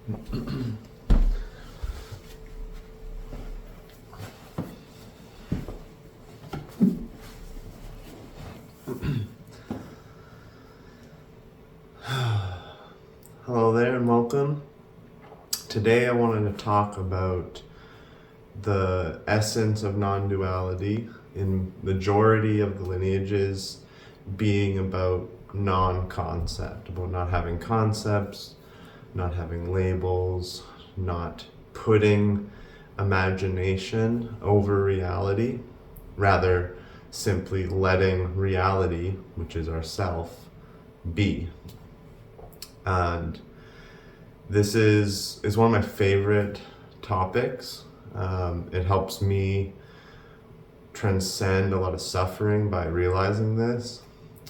Hello there and welcome. Today I wanted to talk about the essence of non-duality in majority of the lineages being about non-concept, about not having concepts, not having labels, not putting imagination over reality, rather simply letting reality, which is ourself, be. And this is one of my favorite topics. It helps me transcend a lot of suffering by realizing this.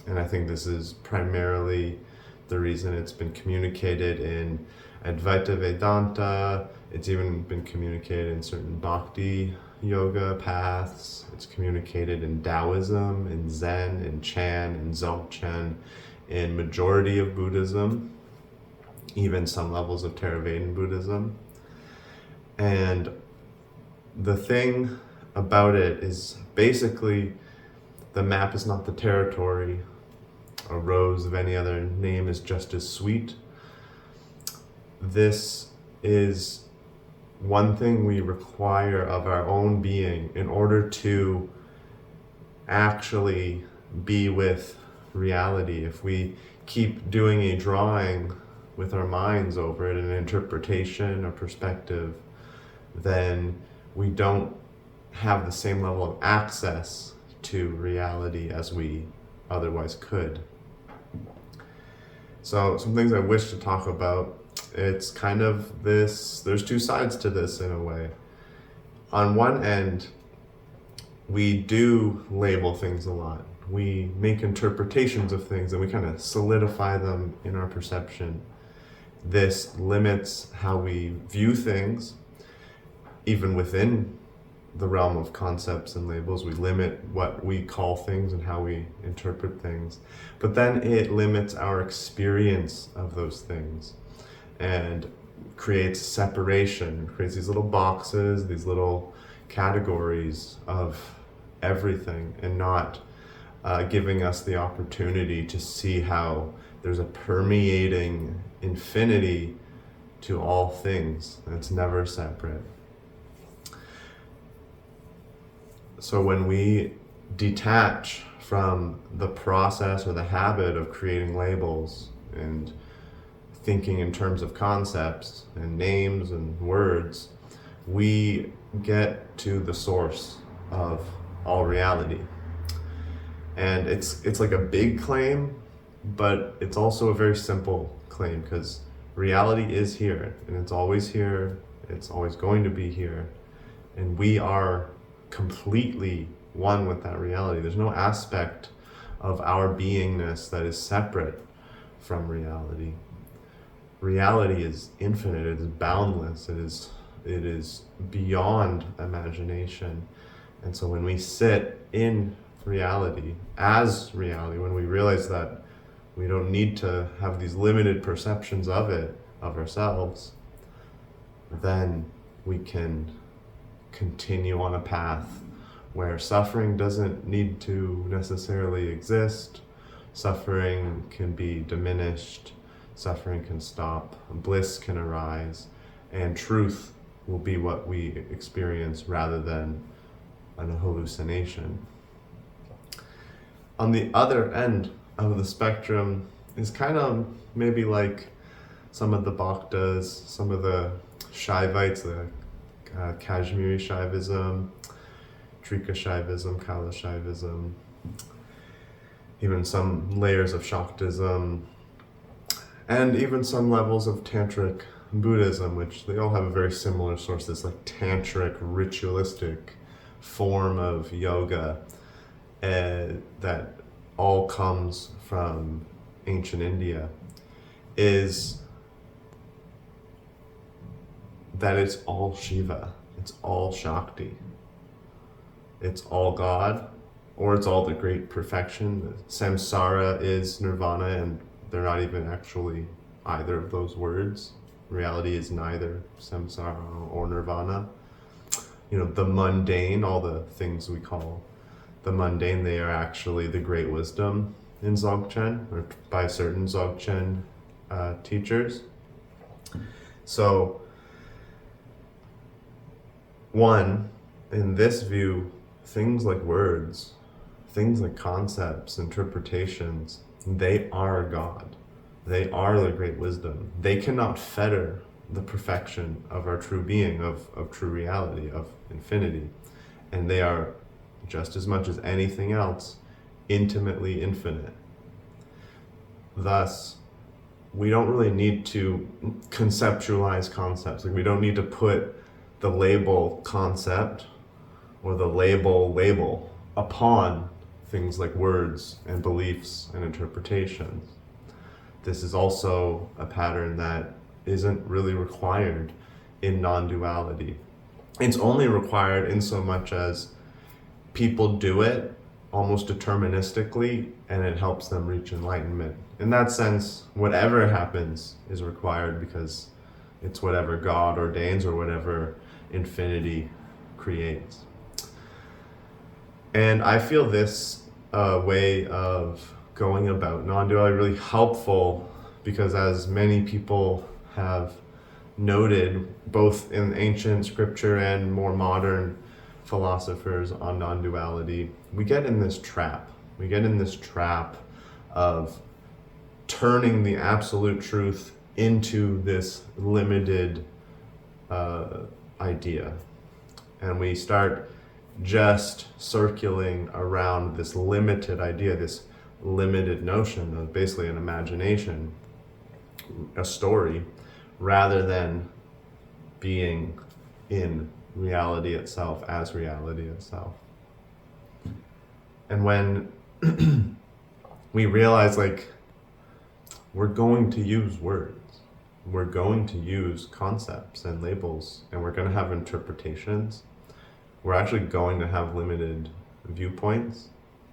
And I think this is primarily the reason it's been communicated in Advaita Vedanta. It's even been communicated in certain bhakti yoga paths. It's communicated in Taoism, in Zen, in Chan, in Dzogchen, in majority of Buddhism, even some levels of Theravada Buddhism. And the thing about it is basically the map is not the territory. A rose of any other name is just as sweet. This is one thing we require of our own being in order to actually be with reality. If we keep doing a drawing with our minds over it, an interpretation or perspective, then we don't have the same level of access to reality as we otherwise could. So some things I wish to talk about, it's kind of this, there's two sides to this in a way. On one end, we do label things a lot. We make interpretations of things and we kind of solidify them in our perception. This limits how we view things, even within the realm of concepts and labels. We limit what we call things and how we interpret things. But then it limits our experience of those things and creates separation, creates these little boxes, these little categories of everything, and not giving us the opportunity to see how there's a permeating infinity to all things. It's never separate. So when we detach from the process or the habit of creating labels and thinking in terms of concepts and names and words, we get to the source of all reality. And it's like a big claim, but it's also a very simple claim, because reality is here, and it's always here, it's always going to be here, and we are completely one with that reality. There's no aspect of our beingness that is separate from reality. Reality is infinite, it is boundless, it is beyond imagination. And so when we sit in reality, as reality, when we realize that we don't need to have these limited perceptions of it, of ourselves, then we can continue on a path where suffering doesn't need to necessarily exist. Suffering can be diminished, suffering can stop, bliss can arise, and truth will be what we experience rather than a hallucination. On the other end of the spectrum is kind of maybe like some of the Bhaktas, some of the Shaivites, the Kashmiri Shaivism, Trika Shaivism, Kala Shaivism, even some layers of Shaktism, and even some levels of Tantric Buddhism, which they all have a very similar source, this like tantric, ritualistic form of yoga that all comes from ancient India, is that it's all Shiva, it's all Shakti, it's all God, or it's all the great perfection. Samsara is nirvana, and they're not even actually either of those words. Reality is neither samsara or nirvana. The mundane, all the things we call the mundane, they are actually the great wisdom in Dzogchen, or by certain Dzogchen teachers. So, one, in this view, things like words, things like concepts, interpretations, they are God. They are the great wisdom. They cannot fetter the perfection of our true being, of true reality, of infinity. And they are, just as much as anything else, intimately infinite. Thus, we don't really need to conceptualize concepts. Like, we don't need to put the label concept or the label upon things like words and beliefs and interpretations. This is also a pattern that isn't really required in non-duality. It's only required in so much as people do it almost deterministically, and it helps them reach enlightenment. In that sense, whatever happens is required because it's whatever God ordains or whatever infinity creates. And I feel this way of going about non-duality really helpful because, as many people have noted, both in ancient scripture and more modern philosophers on non-duality, we get in this trap. We get in this trap of turning the absolute truth into this limited idea. And we start just circling around this limited idea, this limited notion of basically an imagination, a story, rather than being in reality itself as reality itself. And when we realize, like, we're going to use words, we're going to use concepts and labels, and we're going to have interpretations, we're actually going to have limited viewpoints.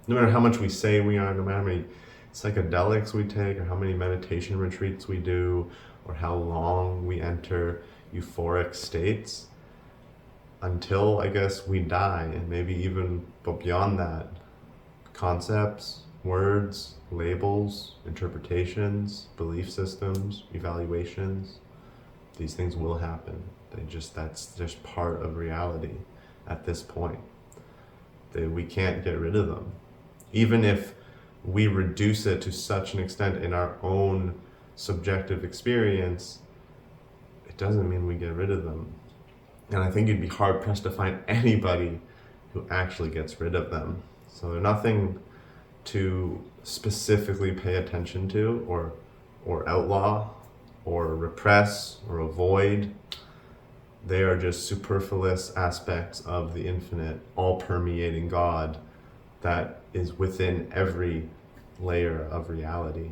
No matter how much we say we are, no matter how many psychedelics we take, or how many meditation retreats we do, or how long we enter euphoric states, until, I guess, we die, and maybe even but beyond that, concepts, words, labels, interpretations, belief systems, evaluations, these things will happen. That's just part of reality at this point. We can't get rid of them. Even if we reduce it to such an extent in our own subjective experience, it doesn't mean we get rid of them. And I think you'd be hard pressed to find anybody who actually gets rid of them. So they're nothing to specifically pay attention to, or outlaw, or repress, or avoid. They are just superfluous aspects of the infinite, all permeating God that is within every layer of reality,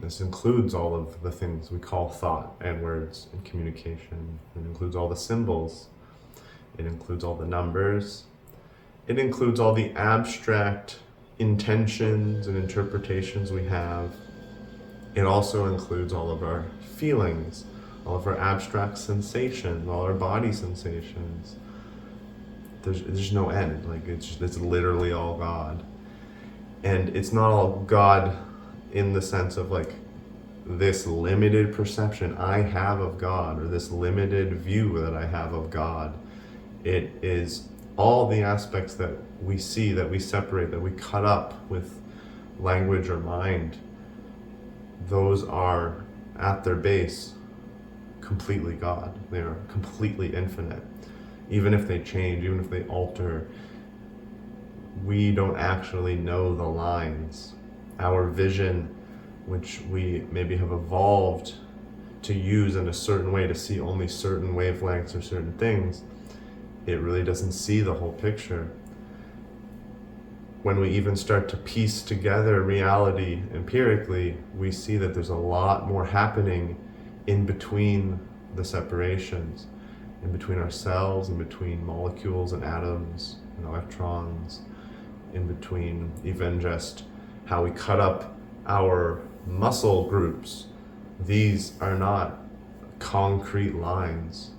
this includes all of the things we call thought and words and communication. It includes all the symbols. It includes all the numbers. It includes all the abstract intentions and interpretations we have. It also includes all of our feelings, all of our abstract sensations, all our body sensations. There's no end. Like, it's literally all God. And it's not all God in the sense of, like, this limited perception I have of God, or this limited view that I have of God. It is all the aspects that we see, that we separate, that we cut up with language or mind. Those are, at their base, completely God. They are completely infinite. Even if they change, even if they alter, we don't actually know the lines. Our vision, which we maybe have evolved to use in a certain way to see only certain wavelengths or certain things, it really doesn't see the whole picture. When we even start to piece together reality empirically, we see that there's a lot more happening in between the separations, in between ourselves, in between molecules and atoms and electrons, in between even just how we cut up our muscle groups. These are not concrete lines.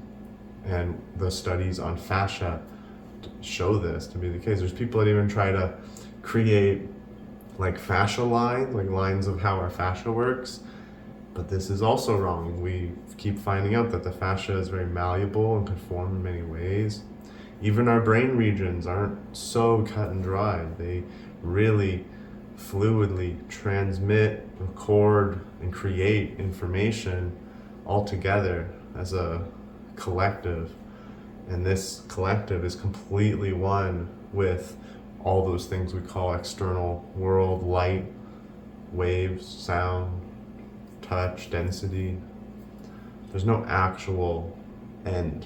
And the studies on fascia show this to be the case. There's people that even try to create like fascia lines, like lines of how our fascia works. But this is also wrong. We keep finding out that the fascia is very malleable and can form in many ways. Even our brain regions aren't so cut and dry. They really fluidly transmit, record, and create information all together as a collective. And this collective is completely one with all those things we call external world: light, waves, sound, touch, density. There's no actual end.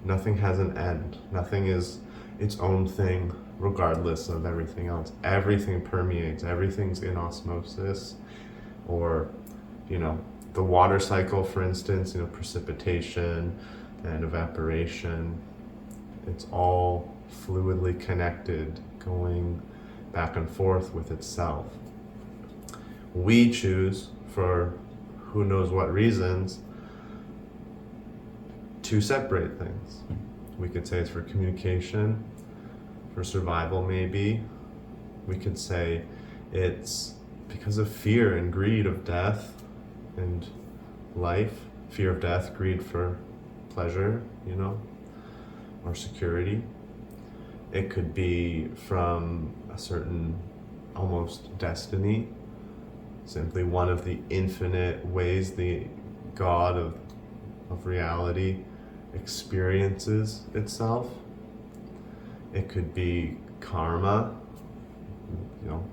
Nothing has an end. Nothing is its own thing regardless of everything else. Everything permeates. Everything's in osmosis. Or, the water cycle, for instance, precipitation and evaporation. It's all fluidly connected, going back and forth with itself. We choose, for who knows what reasons, to separate things. We could say it's for communication, for survival maybe. We could say it's because of fear and greed of death and life. Fear of death, greed for pleasure, or security. It could be from a certain almost destiny, simply one of the infinite ways the God of reality experiences itself. It could be karma.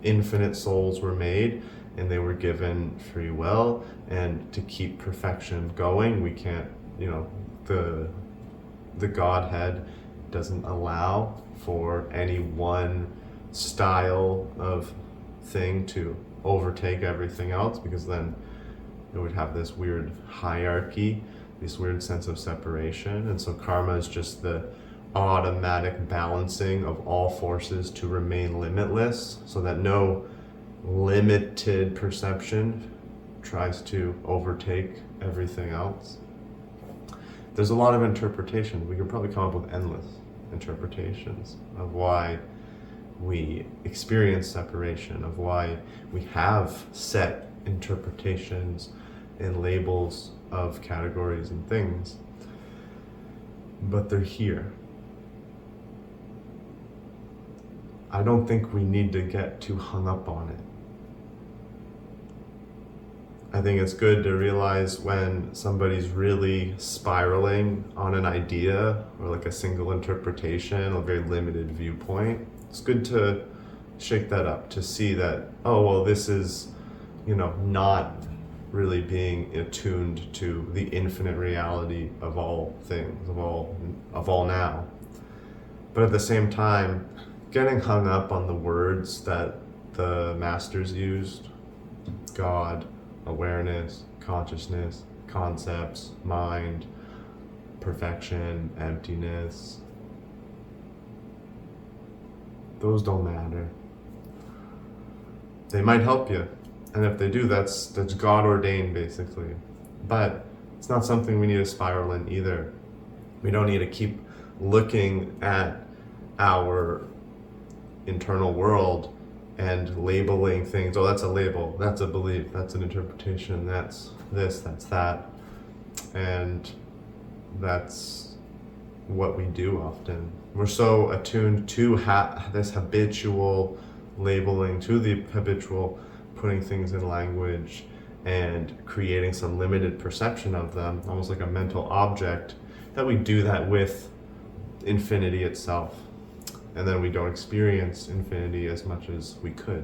Infinite souls were made and they were given free will, and to keep perfection going, we can't, the Godhead doesn't allow for any one style of thing to overtake everything else, because then it would have this weird hierarchy, this weird sense of separation. And so karma is just the automatic balancing of all forces to remain limitless, so that no limited perception tries to overtake everything else. There's a lot of interpretation. We could probably come up with endless interpretations of why we experience separation, of why we have set interpretations and labels of categories and things, but they're here. I don't think we need to get too hung up on it. I think it's good to realize when somebody's really spiraling on an idea or like a single interpretation, a very limited viewpoint. It's good to shake that up, to see that, this is, not really being attuned to the infinite reality of all things, of all now. But at the same time, getting hung up on the words that the masters used, God, awareness, consciousness, concepts, mind, perfection, emptiness, those don't matter. They might help you, and if they do, that's God ordained basically. But it's not something we need to spiral in either. We don't need to keep looking at our internal world and labeling things. Oh, that's a label, that's a belief, that's an interpretation, that's this, that's that. And that's what we do often. We're so attuned to this habitual labeling, to the habitual putting things in language and creating some limited perception of them, almost like a mental object, that we do that with infinity itself. And then we don't experience infinity as much as we could.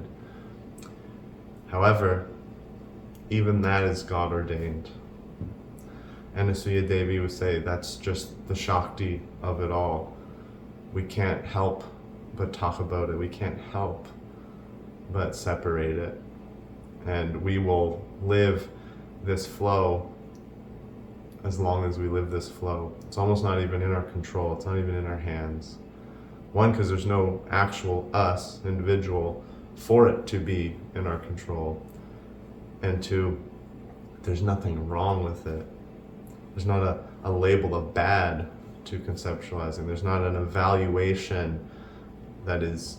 However, even that is God ordained. Anasuya Devi would say that's just the Shakti of it all. We can't help but talk about it. We can't help but separate it. And we will live this flow as long as we live this flow. It's almost not even in our control. It's not even in our hands. One, because there's no actual us, individual, for it to be in our control. And two, there's nothing wrong with it. There's not a label of bad to conceptualizing. There's not an evaluation that is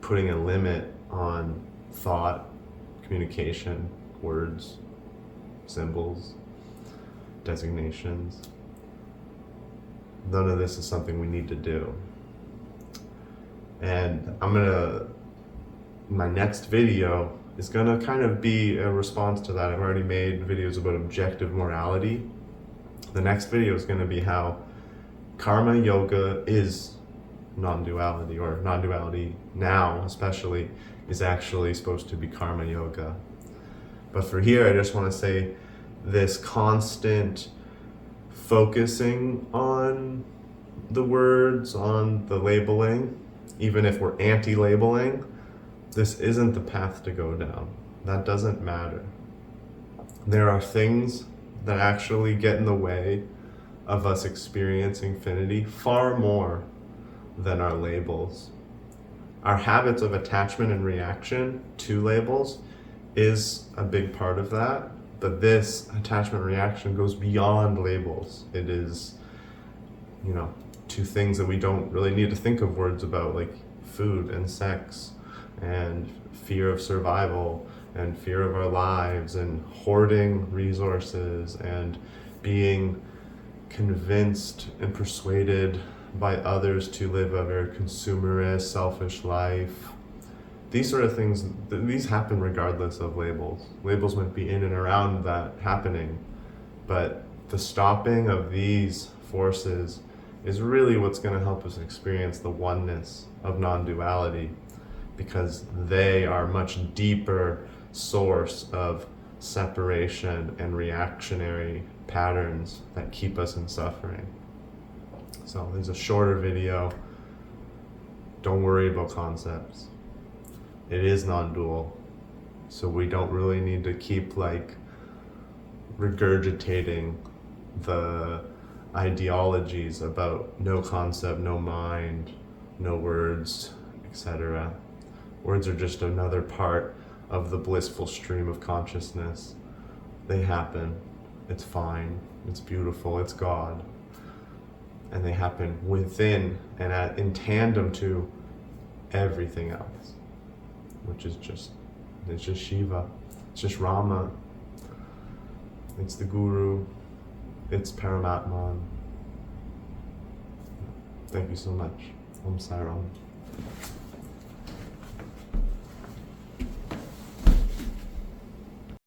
putting a limit on thought, communication, words, symbols, designations. None of this is something we need to do. And my next video is gonna kind of be a response to that. I've already made videos about objective morality. The next video is gonna be how karma yoga is non-duality, or non-duality now especially is actually supposed to be karma yoga. But for here, I just want to say this constant focusing on the words, on the labeling, even if we're anti-labeling, this isn't the path to go down. That doesn't matter. There are things that actually get in the way of us experiencing infinity far more than our labels. Our habits of attachment and reaction to labels is a big part of that, but this attachment reaction goes beyond labels. It is, to things that we don't really need to think of words about, like food and sex and fear of survival and fear of our lives and hoarding resources and being convinced and persuaded by others to live a very consumerist, selfish life. These sort of things, these happen regardless of labels. Labels might be in and around that happening, but the stopping of these forces is really what's going to help us experience the oneness of non-duality, because they are a much deeper source of separation and reactionary patterns that keep us in suffering. So there's a shorter video. Don't worry about concepts. It is non-dual. So we don't really need to keep regurgitating the ideologies about no concept, no mind, no words, etc. Words are just another part of the blissful stream of consciousness. They happen. It's fine. It's beautiful. It's God. And they happen within and in tandem to everything else, which is it's just Shiva, it's just Rama, it's the Guru, it's Paramatman. Thank you so much. Om Sai Ram.